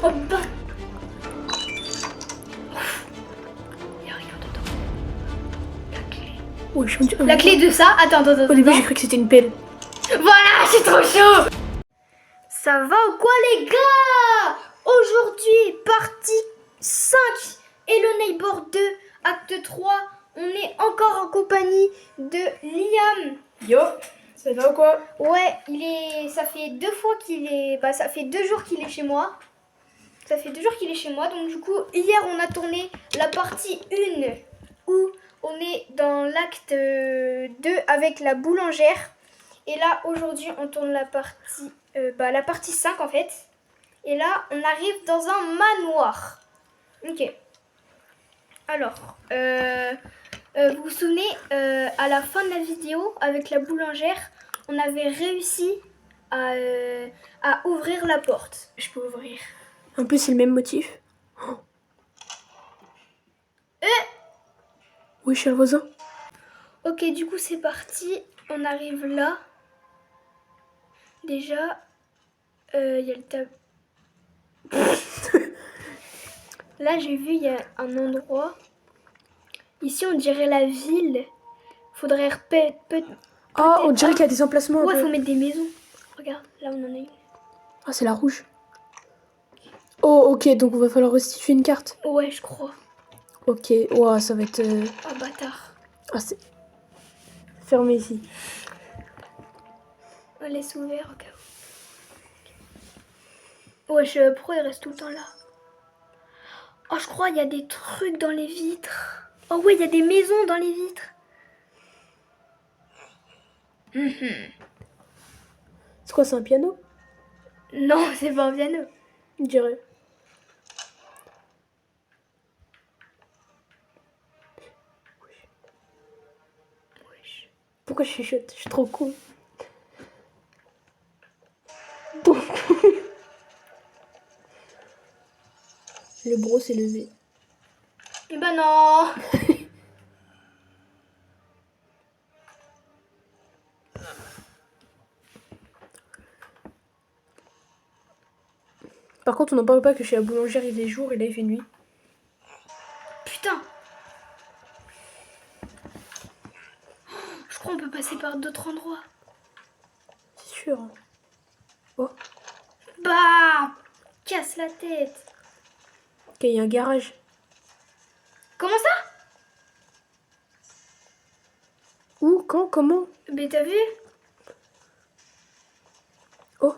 Oh bah. Y'a rien dedans. La clé. Ouais, je suis La clé de ça. Attends. Au début, j'ai cru que c'était une pelle. Voilà, c'est trop chaud. Ça va ou quoi les gars? Aujourd'hui, partie 5, Hello Neighbor 2, acte 3. On est encore en compagnie de Liam. Yo, ça va ou quoi? Ouais, ça fait 2 fois qu'il est... Bah, ça fait 2 jours qu'il est chez moi. Ça fait 2 jours qu'il est chez moi. Donc du coup, hier, on a tourné la partie 1 où on est dans l'acte 2 avec la boulangère. Et là, aujourd'hui, on tourne la partie 5 en fait. Et là, on arrive dans un manoir. Ok. Alors, vous vous souvenez, à la fin de la vidéo, avec la boulangère, on avait réussi à ouvrir la porte. Je peux ouvrir. En plus, c'est le même motif. Oui, je suis le voisin. Ok, du coup, c'est parti. On arrive là. Déjà, il y a le tableau. Là, j'ai vu, il y a un endroit. Ici, on dirait la ville. Faudrait Oh, on dirait qu'il y a des emplacements. Ouais, faut mettre des maisons. Regarde, là, on en a une. Ah, c'est la rouge. Oh, ok, donc on va falloir restituer une carte. Ouais, je crois. Ok, ouah, ça va être... Oh, bâtard. Ah, c'est... fermé ici. On laisse ouvert au cas où. Ouais, pourquoi il reste tout le temps là? Oh, je crois il y a des trucs dans les vitres. Oh ouais, il y a des maisons dans les vitres. C'est quoi, c'est un piano? Non, c'est pas un piano. Je dirais. Wesh. Pourquoi je chuchote? Je suis trop con. Le bro s'est levé. Eh ben non. Par contre, on n'en parle pas que chez la boulangère, il fait jour et là, il fait nuit. Putain. Je crois qu'on peut passer par d'autres endroits. C'est sûr. Oh, Bah, casse la tête. ok, il y a un garage. Comment ça? Où? Quand? Comment? Mais t'as vu? Oh,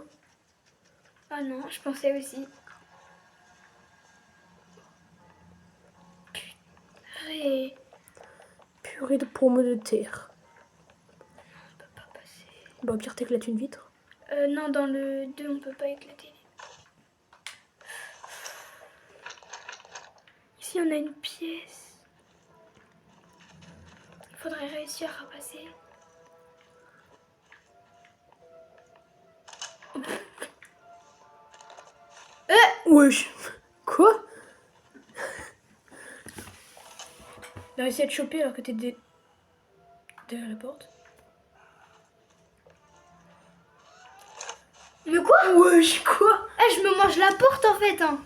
Ah non, je pensais aussi. Purée. purée de pommes de terre. On peut pas passer. Bah, au pire, t'éclates une vitre. Non, dans le 2, on peut pas éclater. Ici, on a une pièce. Il faudrait réussir à passer. Wesh. Quoi? Il a réussi à te choper alors que t'es derrière la porte. Mais quoi? Wesh, quoi? Eh, je me mange la porte en fait, hein.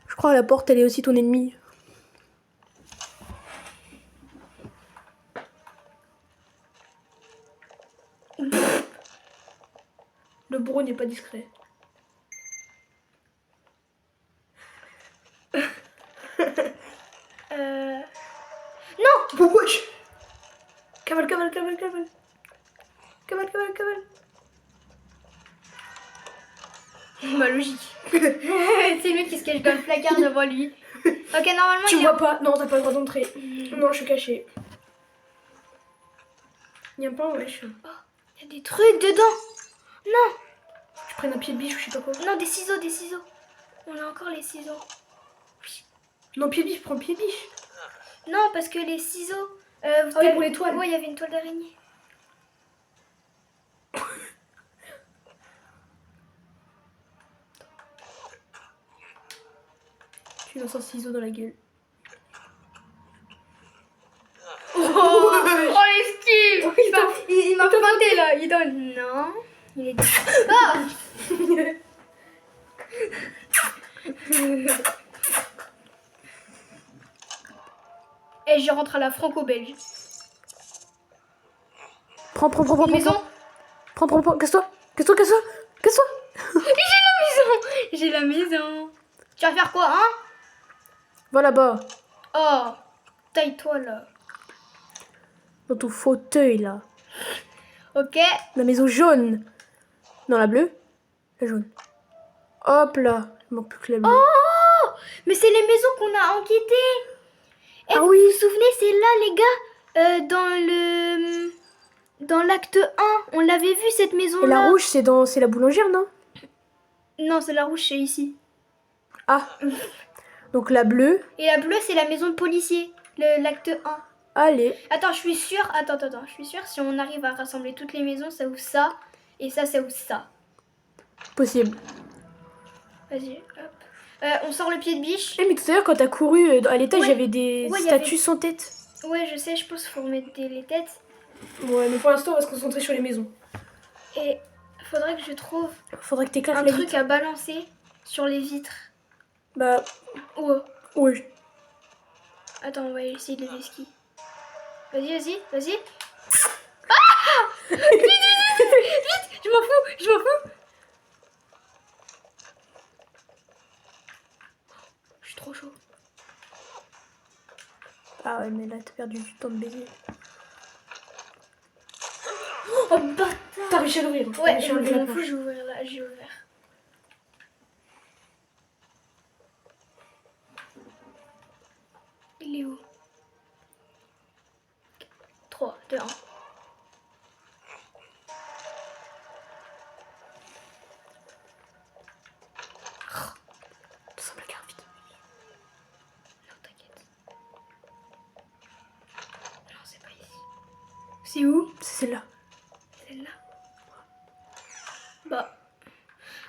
Je crois que la porte, elle est aussi ton ennemi. Le bro n'est pas discret. Non! Wesh. Cavale, cavale, cavale, cavale. Cavale, cavale, cavale. Bah logique. C'est lui qui se cache dans le placard devant lui. Ok, normalement Tu il me y a... vois pas? Non, t'as pas le droit d'entrer. Non, je suis cachée. Y'a pas, wesh. Oh, il y a des trucs dedans. Non, Je prends un pied de biche ou je sais pas quoi. non, des ciseaux, des ciseaux. On a encore les ciseaux. Non, pied de biche, prends pied de biche. Non, parce que les ciseaux... oui, pour les toiles. Ouais, il y avait une toile d'araignée. Tu lances un ciseau dans la gueule. Oh l'esquive. Il m'a pointé là. Il donne... Non. Il est... Ah. Et je rentre à la franco-belge. Prends. Une maison. Prends. Casse-toi. J'ai la maison. Tu vas faire quoi, hein? Va là-bas. Oh, taille-toi là. Dans ton fauteuil, là. Ok. La maison jaune. Non, la bleue. La jaune. Hop là. Il manque plus que la bleue. Oh, mais c'est les maisons qu'on a enquêtées. Et Ah vous oui. vous souvenez, c'est là, les gars, dans l'acte 1, on l'avait vu cette maison-là. Et la rouge, c'est la boulangère, non? Non, c'est la rouge, c'est ici. Ah. Donc la bleue. Et la bleue, c'est la maison de policier, l'acte 1. Allez. Attends, je suis sûre. Attends. Je suis sûre, si on arrive à rassembler toutes les maisons, ça ouvre ça. Et ça ouvre ça. Possible. Vas-y, hop. On sort le pied de biche. Eh, mais tout à l'heure, quand t'as couru à l'étage, il Ouais. y avait des Ouais, il y statues avait- sans tête. Ouais, je sais, je pense qu'il faut remettre les têtes. Ouais, mais pour l'instant, on va se concentrer sur les maisons. Et faudrait que je trouve Faudrait que t'éclates un la truc vitre. à balancer sur les vitres. Bah, Oh. ouais. Attends, on va essayer de les esquiver. Vas-y. Ah, vite, je m'en fous. Je suis trop chaud. Ah ouais, mais là, t'as perdu du temps de baiser. Oh bâtard. T'as réussi à l'ouvrir. Ouais, je m'en fous, j'ai ouvert là, j'ai ouvert. Il est où? 3, 2, 1. Tout simple, carte vite. Non, t'inquiète. Non, c'est pas ici. C'est où? C'est celle-là. Celle-là. Bah.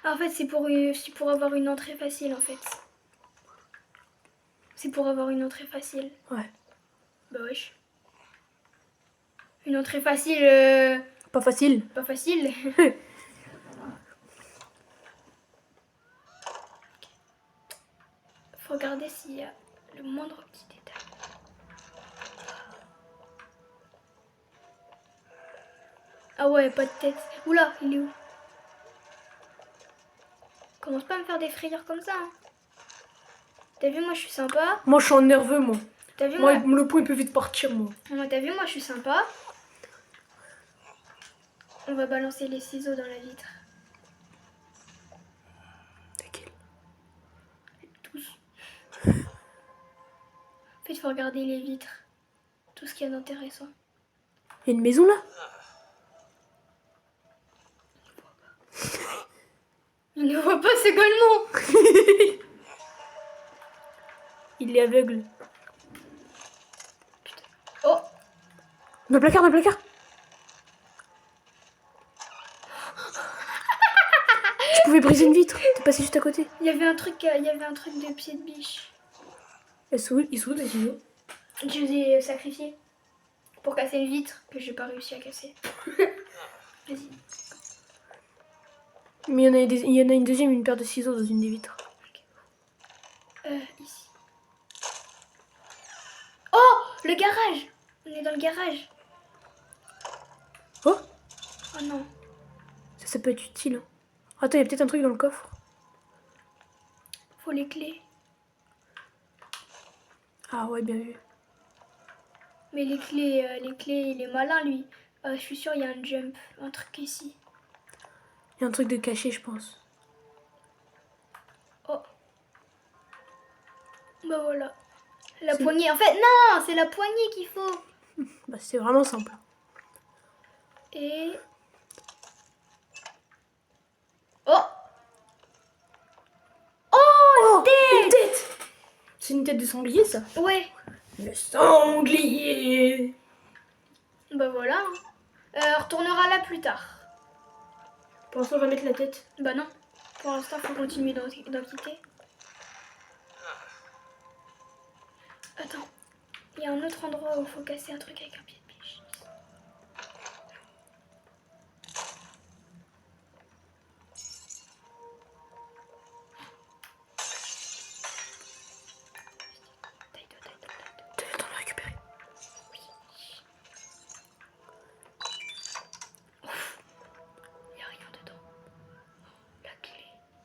En fait, c'est pour avoir une entrée facile, en fait. C'est pour avoir une entrée facile. Ouais. Bah wesh. Une entrée facile, Pas facile. pas facile. Faut regarder s'il y a le moindre petit détail. Ah ouais, pas de tête. Oula, il est où? Commence pas à me faire des frayeurs comme ça. Hein. T'as vu, moi je suis sympa. Moi, je suis en nerveux, moi. T'as vu, Moi, moi, le point, il peut vite partir, moi. t'as vu, moi je suis sympa. On va balancer les ciseaux dans la vitre. Lesquels? Tous. En fait, il faut regarder les vitres. Tout ce qu'il y a d'intéressant. Il y a une maison, là? Il ne voit pas ce golemont. Il est aveugle. Oh, Dans le placard. Tu pouvais briser une vitre. T'es passé juste à côté. il y avait un truc de pied de biche. Ils sont où les ciseaux? Je les ai sacrifiés pour casser une vitre que j'ai pas réussi à casser. Vas-y. Mais il y en a une deuxième, une paire de ciseaux dans une des vitres. Ici. Oh, le garage. On est dans le garage. Oh, Oh non. ça peut être utile. Attends, il y a peut-être un truc dans le coffre. Faut les clés. Ah ouais, bien vu. Mais les clés, il est malin lui. Je suis sûre il y a un jump, un truc ici. Il y a un truc de caché, je pense. Oh. Bah voilà. La poignée. En fait, non, c'est la poignée qu'il faut. Bah, c'est vraiment simple. Et... Oh. Oh, une tête. C'est une tête de sanglier, ça? Ouais. Le sanglier. Bah voilà. On retournera là plus tard. Pour l'instant, on va mettre la tête. Bah non. Pour l'instant, faut continuer d'enquêter. Attends. Il y a un autre endroit où il faut casser un truc avec un pied de biche.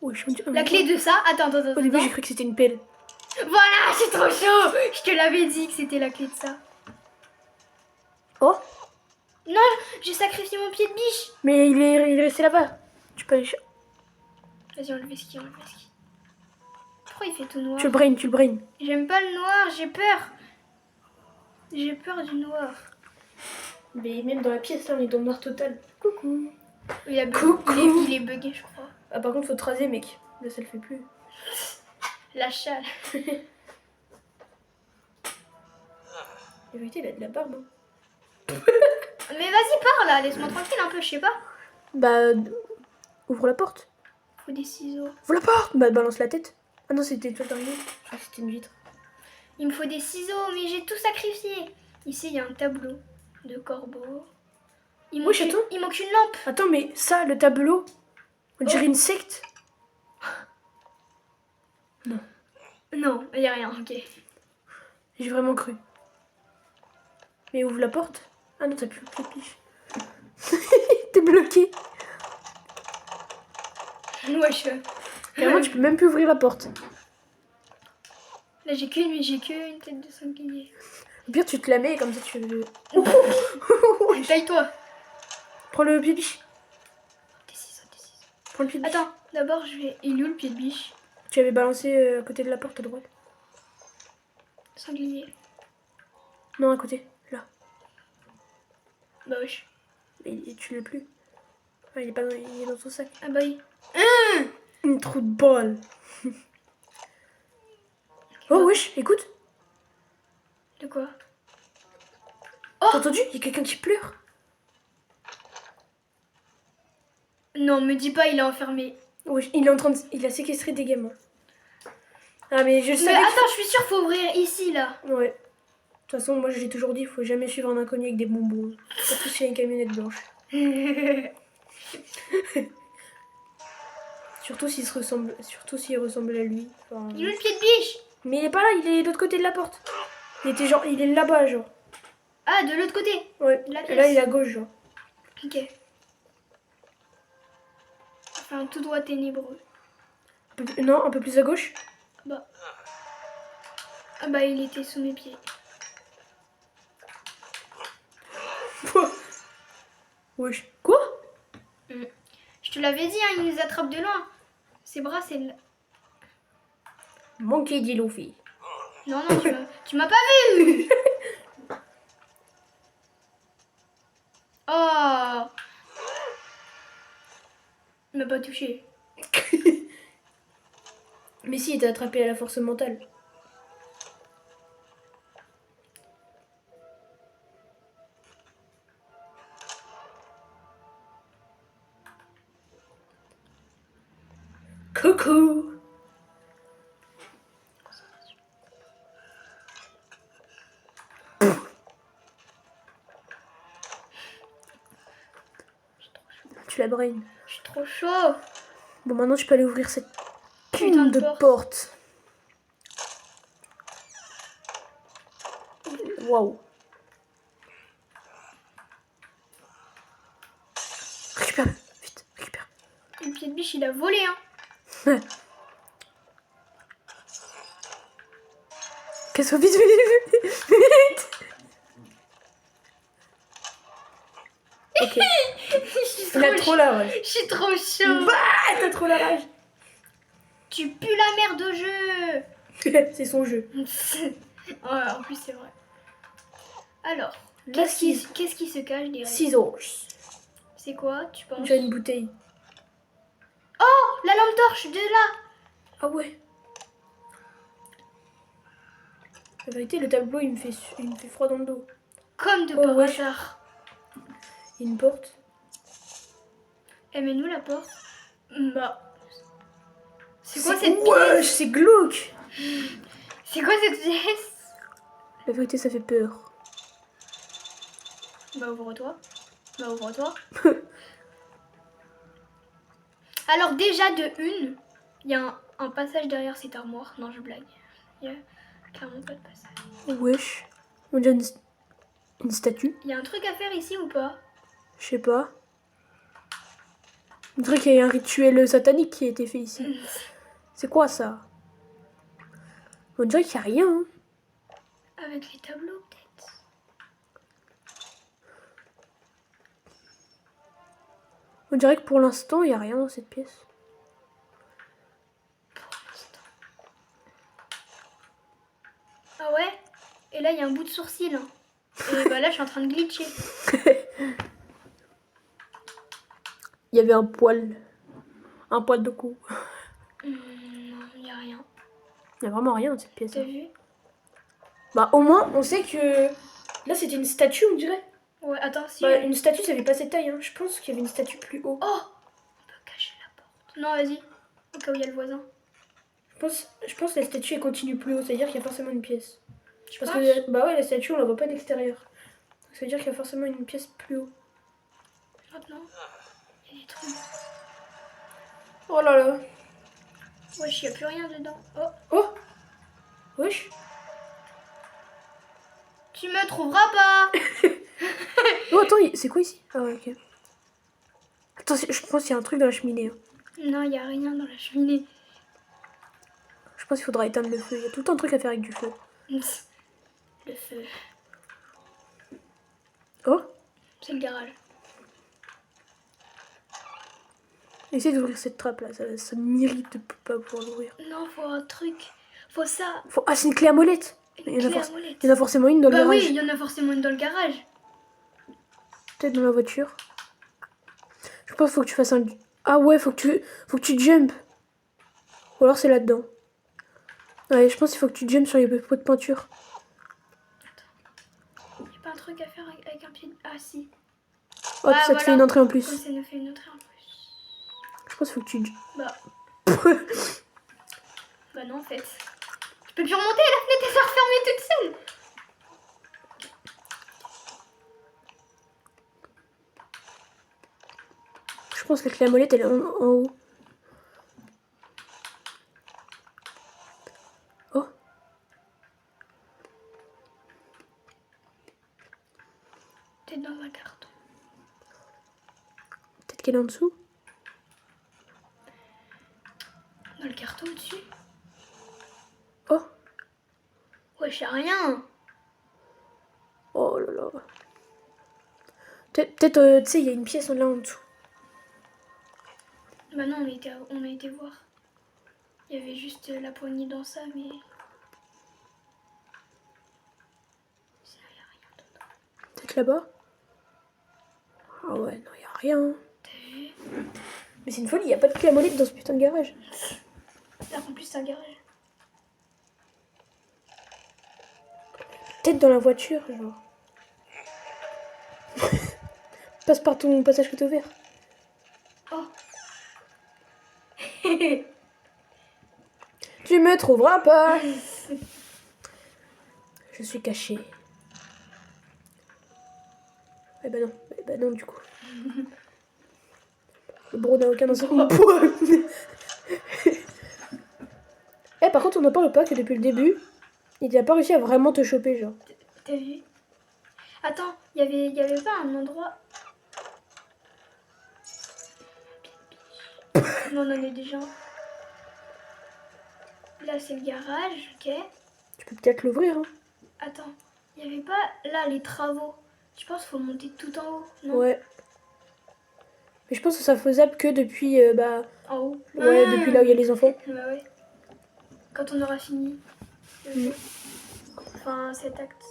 Wesh, La clé de ça. Attends. Au début, j'ai cru que c'était une pelle. Voilà, c'est trop chaud. Je te l'avais dit que c'était la clé de ça. Oh, Non, j'ai sacrifié mon pied de biche. mais il est resté là-bas. Tu peux aller... Vas-y, enlevez ce qui. Pourquoi il fait tout noir? Tu le brain. J'aime pas le noir, j'ai peur. J'ai peur du noir. Mais même dans la pièce, là, on est dans le noir total. Coucou. Il a Coucou. il est bugué, je crois. Ah, par contre, faut te raser, mec. Là, ça le fait plus. La chale. En vérité, il a de la barbe. Hein. Mais vas-y, parle là, laisse-moi tranquille un peu, je sais pas. Bah, ouvre la porte. Faut des ciseaux. Ouvre la porte. Bah, balance la tête. Ah non, c'était toi d'arriver. Je crois que c'était une vitre. Il me faut des ciseaux, mais j'ai tout sacrifié. Ici, il y a un tableau de corbeau. Il Oui, chaton. il manque une lampe. Attends, mais ça, le tableau, on dirait une secte. Non, il y a rien, ok. J'ai vraiment cru. Mais ouvre la porte. Ah non, t'as plus le piche. T'es bloqué. Wesh. Carrément, tu peux même plus ouvrir la porte. Là, j'ai qu'une tête de sanglier. Au pire, tu te la mets et comme ça, tu... Taille-toi. Prends le pied de biche. Des ciseaux. Prends le pied de biche. Attends, d'abord, je vais... Il est où le pied de biche? Tu avais balancé à côté de la porte à droite. Sanglier. Non, à côté. Là. Bah wesh. Mais tu l'as plus. Ah, il est pas dans, il est dans ton sac. Ah bah oui. Une trou de balle. Oh wesh, écoute. De quoi? T'as entendu? Il y a quelqu'un qui pleure. Non, me dis pas, il est enfermé. Wesh, il est en train de... Il a séquestré des gamins. Ah mais je Mais savais attends, je suis sûre, faut ouvrir ici, là. Ouais. De toute façon, moi j'ai toujours dit, il faut jamais suivre un inconnu avec des bonbons. Surtout s'il y a une camionnette blanche. Surtout s'il ressemble à lui. Enfin... Il est où le pied de biche? Mais il est pas là, il est de l'autre côté de la porte. Il est là-bas, genre. Ah, de l'autre côté. Ouais. La Et là, pièce. il est à gauche, genre. Ok. Enfin, tout droit ténébreux. Non, un peu plus à gauche. Bah. Ah bah, il était sous mes pieds. Wesh. Quoi? Je te l'avais dit, hein, il nous attrape de loin. Ses bras, c'est... Monkey D. Luffy. Non, tu m'as pas vu. Oh. Il m'a pas touché. Mais si, il t'a attrapé à la force mentale. Coucou. Tu la brain. Je suis trop chaud. Bon, maintenant, je peux aller ouvrir cette Putain putain de de porte. porte. Waouh. Récupère, vite, récupère. Le pied de biche, il a volé, hein. Qu'est-ce que vite, vite. Ok. Il a trop la rage. Je suis trop chaud. Bah, t'as trop la rage. Tu pues la merde au jeu. C'est son jeu. Ouais, en plus, c'est vrai. Alors, Là, qu'est-ce qui se cache derrière? Ciseaux. C'est quoi, tu penses? Tu as une bouteille. Oh, la lampe torche de là. Ah ouais. La vérité, le tableau, il me fait froid dans le dos. Comme de Oh, par ouais. hasard. Il y a une porte. Eh, mais nous, la porte. Bah. C'est quoi cette Ouais, pièce? c'est glauque. C'est quoi cette pièce? La vérité, ça fait peur. Bah, ouvre-toi. Alors, déjà, de une, il y a un passage derrière cette armoire. Non, je blague. Il y a clairement pas de passage. Wesh. On dirait une statue. Il y a un truc à faire ici ou pas? Je sais pas. On dirait qu'il y a un rituel satanique qui a été fait ici. C'est quoi ça? On dirait qu'il n'y a rien. Hein. Avec les tableaux, peut-être. On dirait que pour l'instant, il n'y a rien dans cette pièce. Ah ouais? Et là, il y a un bout de sourcil. Hein. Et bah là, je suis en train de glitcher. Il y avait un poil. Un poil de cou. Non, il n'y a rien. Il n'y a vraiment rien dans cette pièce. T'as vu? Bah au moins, on sait que... Là, c'était une statue, on dirait. Ouais, attends, si. Bah, une statue, ça fait pas cette taille. Hein. Je pense qu'il y avait une statue plus haut. Oh! On peut cacher la porte. Non, vas-y. Au cas où il y a le voisin. Je pense que la statue, elle continue plus haut. C'est-à-dire qu'il y a forcément une pièce. Parce penses que, bah ouais, la statue, on la voit pas d'extérieur. Donc, ça veut dire qu'il y a forcément une pièce plus haut. Maintenant, il y a des trous. Oh là là. Wesh, il n'y a plus rien dedans. Oh! Oh. Wesh. Tu me trouveras pas! Oh, attends, c'est quoi ici? Ah ouais, ok. Attends, je pense qu'il y a un truc dans la cheminée. Hein. Non, il n'y a rien dans la cheminée. Je pense qu'il faudra éteindre le feu. Il y a tout un truc à faire avec du feu. Le feu. Oh. C'est le garage. Essaye d'ouvrir cette trappe là. Ça m'irrite de pas pouvoir l'ouvrir. Non, faut un truc. Faut ça. Ah, c'est une clé à molette. Une Il y en a clé à molette. Il y en a forcément une dans le Bah garage. oui, il y en a forcément une dans le garage. Peut-être dans la voiture. Je pense qu'il faut que tu fasses un... Ah ouais, faut que tu jump. Ou alors c'est là-dedans. Ouais, je pense qu'il faut que tu jump sur les pots de peinture. Il n'y a pas un truc à faire avec un pied de... Ah si. Hop, Ouais, ça te voilà. fait une entrée en Comme plus. ça nous fait une entrée en plus. Je pense qu'il faut que tu... Bah. Bah non en fait. Je peux plus remonter, la fenêtre elle s'est refermée toute seule. Je pense que la clé à molette elle est en haut. Oh. Peut-être dans un carton. Peut-être qu'elle est en dessous. Dans le carton au-dessus. Oh. Wesh, y'a rien. Oh là là. Peut-être, tu sais, il y a une pièce là en dessous. Bah non, on a été voir. Il y avait juste la poignée dans ça, mais... Sinon, y a rien dedans. Peut-être là-bas. Ah ouais, non, il y a rien. T'as vu? Mais c'est une folie, il n'y a pas de clé à molette dans ce putain de garage. Là, en plus, c'est un garage. Peut-être dans la voiture, genre. Passe par ton passage que t'as ouvert. Oh. Tu me trouveras pas. Je suis cachée. Eh ben non, du coup. Le bro n'a aucun sens. Eh, par contre, on n'en parle pas que depuis le début, il n'a pas réussi à vraiment te choper, genre. T'as vu? Attends, y avait pas un endroit... Non, on en est déjà. Là, c'est le garage, ok. Tu peux peut-être l'ouvrir, hein. Attends, y avait pas là les travaux. Je pense qu'il faut monter tout en haut, non? Ouais. Mais je pense que c'est faisable que depuis, En haut. ouais, depuis là où il y a les enfants. Bah ouais. Quand on aura fini. le jeu. Enfin, cet acte.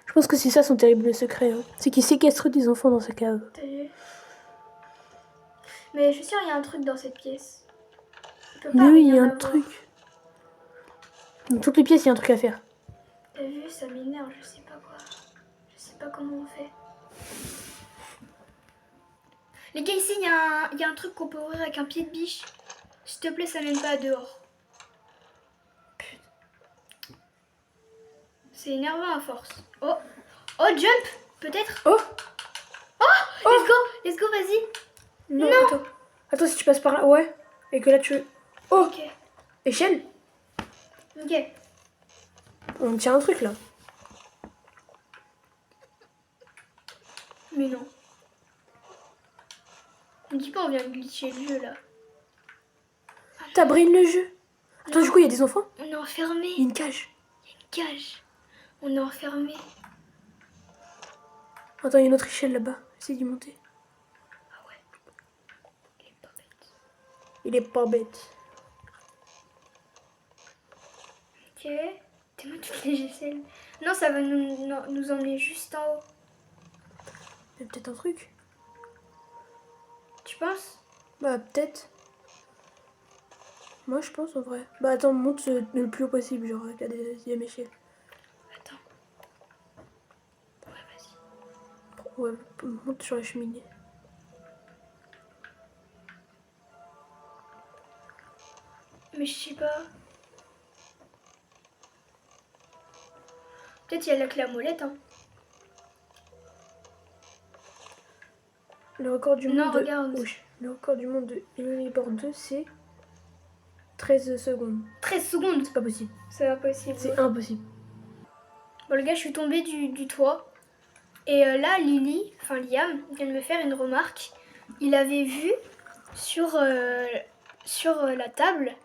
Je pense que c'est ça son terrible secret, hein. C'est qu'il séquestre des enfants dans sa cave. T'as vu? Mais je suis sûre il y a un truc dans cette pièce. peut pas Mais oui, il y rien a un avoir. truc. Dans toutes les pièces, il y a un truc à faire. T'as vu, ça m'énerve, je sais pas quoi. Je sais pas comment on fait. Les gars, ici, il y a un truc qu'on peut ouvrir avec un pied de biche. S'il te plaît, ça mène pas dehors. Putain. C'est énervant à force. Oh, oh, jump, peut-être. Oh, Oh, let's go, vas-y. non, attends. Attends, si tu passes par là, ouais. Et que là, tu... Oh, Ok, échelle. ok. On tient un truc, là. Mais non. Me dis pas, on vient de glitcher le jeu là. T'as brain le jeu. Attends, Non. du coup, il y a des enfants? On est enfermé. Il y a une cage. Cage. On est enfermé. Attends, il y a une autre échelle là-bas. Essaye d'y monter. Ah ouais. Il est pas bête. Il est pas bête. Ok. T'es moi toutes les aisselles. Non, ça va nous emmener juste en haut. Il y a peut-être un truc. Tu penses? Bah, peut-être. Moi, je pense en vrai. Bah, attends, monte le plus haut possible, genre, à la deuxième échelle. Attends. Ouais, vas-y. Ouais, monte sur la cheminée. Mais je sais pas. Peut-être il y a la clé à molette, hein. Le record du Non, monde. regarde. Oui, le record du monde de Emily Board 2, c'est 13 secondes. 13 secondes. C'est pas possible. C'est impossible. C'est Ouais. impossible. Bon, le gars, je suis tombée du toit. Et là, Liam, vient de me faire une remarque. Il avait vu sur la table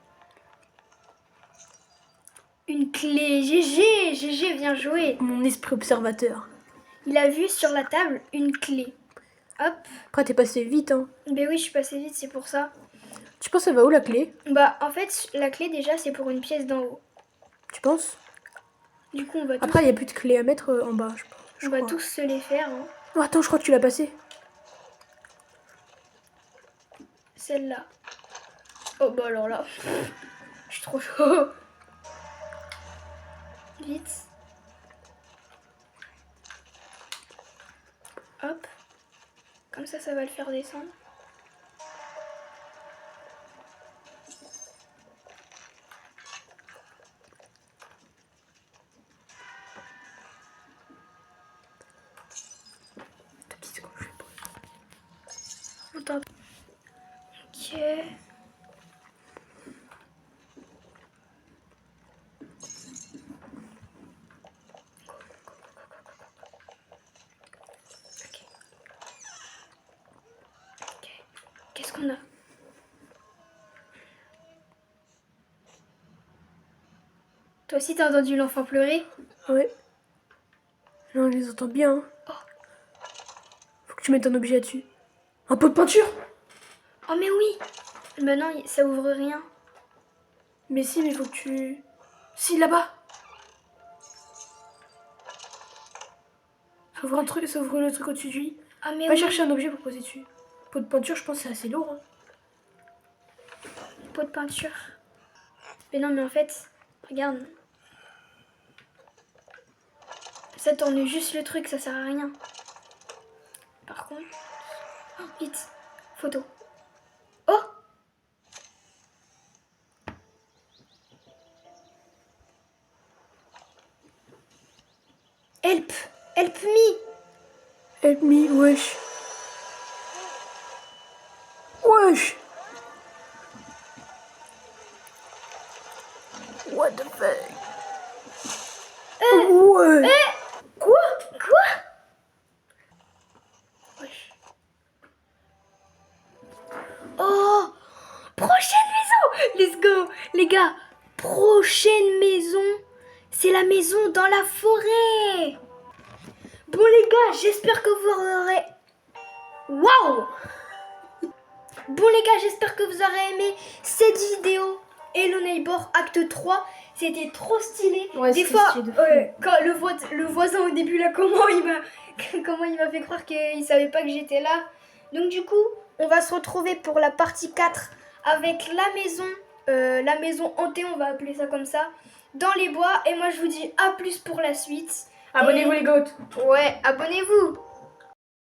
une clé. GG, bien joué. Mon esprit observateur. Il a vu sur la table une clé. Hop. Après, t'es passé vite, hein. Ben oui, je suis passée vite, c'est pour ça. Tu penses, elle va où la clé? Bah, en fait, la clé, déjà, c'est pour une pièce d'en haut. Tu penses? Du coup, on va Après, il n'y a plus de clé à mettre en bas, je pense. on va tous se les faire. Hein. Oh, attends, je crois que tu l'as passé. Celle-là. Oh, bah alors là. Je suis trop chaud. Vite. Hop. Comme ça va le faire descendre. Attends. Ok. Qu'est-ce qu'on a? Toi aussi t'as entendu l'enfant pleurer? Ouais. Là, on les entend bien. Hein. Oh. Faut que tu mettes un objet là-dessus. Un pot de peinture? Oh mais oui. Bah non, ça ouvre rien. Mais si, mais faut que tu... Si, là-bas. Ça ouvre un truc, ça ouvre le truc au-dessus du lit. Ah mais Va oui. chercher un objet pour poser dessus. Pot de peinture, je pense que c'est assez lourd. Hein. Pot de peinture. Mais non, mais en fait, regarde. Ça tourne juste le truc, ça sert à rien. Par contre... Oh, vite. Photo. Oh! Help! Help me! Help me, wesh. Wesh! What the fuck? Ouais! Quoi? Wesh. Oh! Prochaine maison! Let's go! Les gars, prochaine maison! C'est la maison dans la forêt! Bon les gars, j'espère que vous aurez... Waouh! Bon les gars, j'espère que vous aurez aimé cette vidéo. Hello Neighbor Acte 3. C'était trop stylé. Ouais, des c'était fois, stylé de fou. quand le voisin au début là, comment il m'a fait croire qu'il savait pas que j'étais là. Donc du coup, on va se retrouver pour la partie 4 avec la maison hantée, on va appeler ça comme ça, dans les bois. Et moi je vous dis à plus pour la suite. Abonnez-vous les goats! Ouais, abonnez-vous.